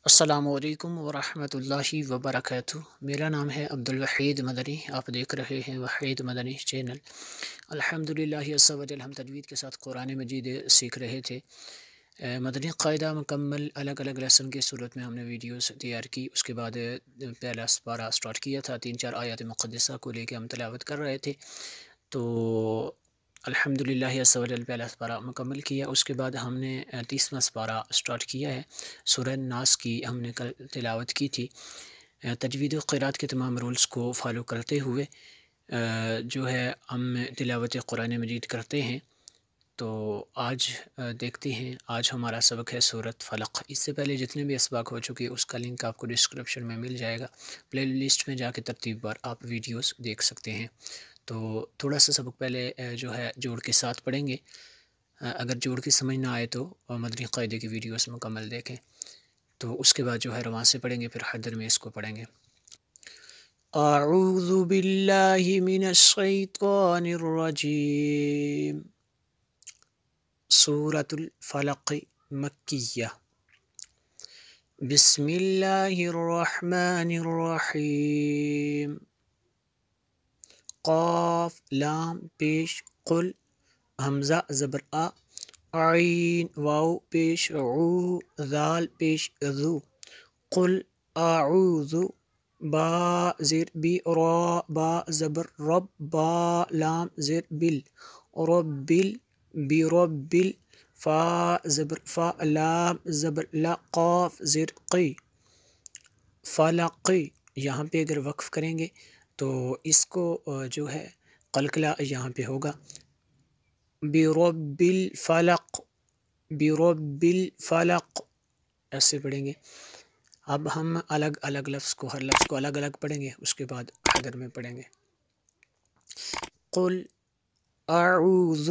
السلام علیکم ورحمۃ اللہ وبرکاتہ۔ میرا نام ہے عبدالوحید مدنی، آپ دیکھ رہے ہیں وحید مدنی چینل۔ الحمدللہ عز و جل، ہم تجوید کے ساتھ قرآن مجید سیکھ رہے تھے۔ مدنی قاعدہ مکمل الگ الگ لیسن کی صورت میں ہم نے ویڈیوز تیار کی۔ اس کے بعد پہلا پارہ سٹارٹ کیا تھا، 3-4 آیات مقدسہ کو لے کے ہم تلاوت کر رہے تھے۔ تو الحمدللہ عز و جل پہلا پارہ مکمل کیا۔ اس کے بعد ہم نے 30واں پارہ سٹارٹ کیا ہے۔ سورہ ناس کی ہم نے کل تلاوت کی تھی۔ تجوید و قرات کے تمام رولز کو فالو کرتے ہوئے جو ہے ہم تلاوت قرآن مجید کرتے ہیں۔ تو آج دیکھتے ہیں، آج ہمارا سبق ہے سورۃ فلق۔ اس سے پہلے جتنے بھی اسباق ہو چکے اس کا لنک آپ کو ڈسکرپشن میں مل جائے گا، پلے لسٹ میں جا کے ترتیب بار آپ ویڈیوز دیکھ سکتے ہیں۔ تو تھوڑا سا سبق پہلے جو ہے جوڑ کے ساتھ پڑھیں گے۔ اگر جوڑ کے سمجھ نہ آئے تو مدنی قاعدے کی ویڈیوز مکمل دیکھیں۔ تو اس کے بعد جو ہے رواں سے پڑھیں گے، پھر حدر میں اس کو پڑھیں گے۔ اعوذ باللہ من الشیطان الرجیم۔ سورۃ الفلق مکیہ۔ بسم اللہ الرحمن الرحیم۔ قاف لام پیش قل، حمزہ زبر آ، عین واو پیش عو، ذال پیش ذو، قل اعوذ، با زیر بی، را با زبر رب، با لام زیر بل، رب برب، فا زبر فا، لام زبر لا، قاف زیر قی، فلق۔ یہاں پہ اگر وقف کریں گے تو اس کو جو ہے قلقلہ یہاں پہ ہوگا، برب الفلق، برب الفلق، ایسے پڑھیں گے۔ اب ہم الگ الگ لفظ کو، ہر لفظ کو الگ الگ پڑھیں گے، اس کے بعد حدر میں پڑھیں گے۔ قل اعوذ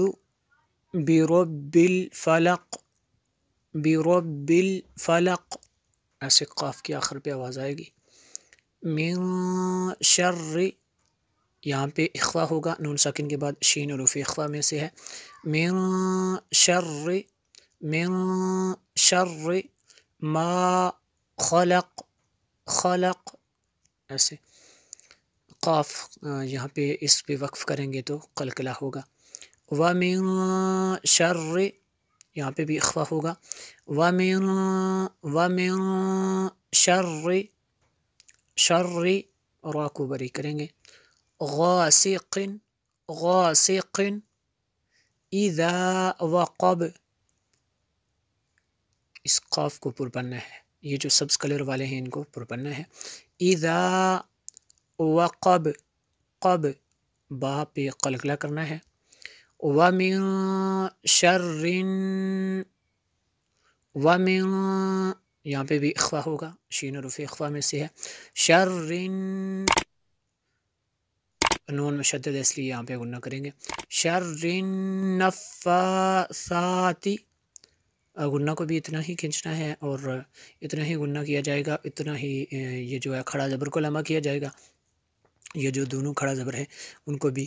برب الفلق، برب الفلق، ایسے قاف کی آخر پہ آواز آئے گی۔ من شر، یہاں پہ اخفا ہوگا، نون ساکن کے بعد شین حروف اخفا میں سے ہے۔ من شر، من شر ما خلق، خلق، ایسے قاف یہاں پہ اس پہ وقف کریں گے تو قلقلہ ہوگا۔ ومن شر، یہاں پہ بھی اخفا ہوگا، ومن شر، شر را کو بری کریں گے، غاسق، غاسق اذا وقب، اس قاف کو پر پڑھنا ہے، یہ جو سبز کلر والے ہیں ان کو پر پڑھنا ہے۔ اذا وقب، قب با پہ قلقلہ کرنا ہے۔ ومن شر، ومن، یہاں پہ بھی اخفا ہوگا، شین حروف اخفا میں سے ہے۔ شر، نون مشدد ہے اس لیے یہاں پہ غنہ کریں گے۔ شر النفاثات، غنہ کو بھی اتنا ہی کھینچنا ہے اور اتنا ہی غنہ کیا جائے گا، اتنا ہی یہ جو ہے کھڑا زبر کو لمبا کیا جائے گا۔ یہ جو دونوں کھڑا زبر ہیں ان کو بھی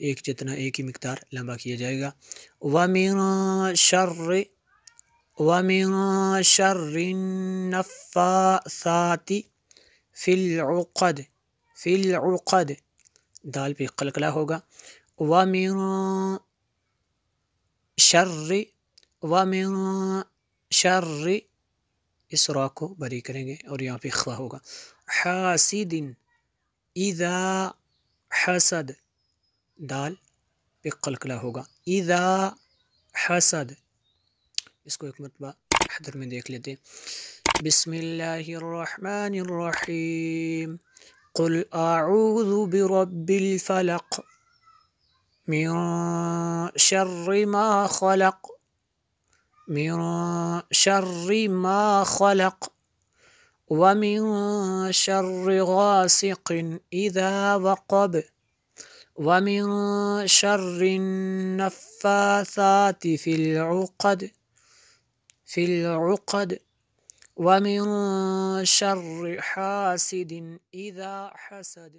ایک جتنا، ایک ہی مقدار لمبا کیا جائے گا۔ وَمِن شر، وَمِن شر النفاثات فی العقد، فی العقد، دال پہ قلقلہ ہوگا۔ وَمِن شر، وَمِن شر، اس را کو بری کریں گے اور یہاں پہ اخفا ہوگا۔ حاسد اذا حسد، دال پہ قلقلہ ہوگا، اذا حسد، اس کو ایک مرتبہ حدر میں دیکھ لیتے ہیں۔ بسم اللہ الرحمن الرحیم۔ قل اعوذ برب الفلق، من شر ما خلق، من شر ما خلق، ومن شر غاسق اذا وقب، ومن شر النفاثات في العقد، في العقد، ومن شر حاسد اذا حسد۔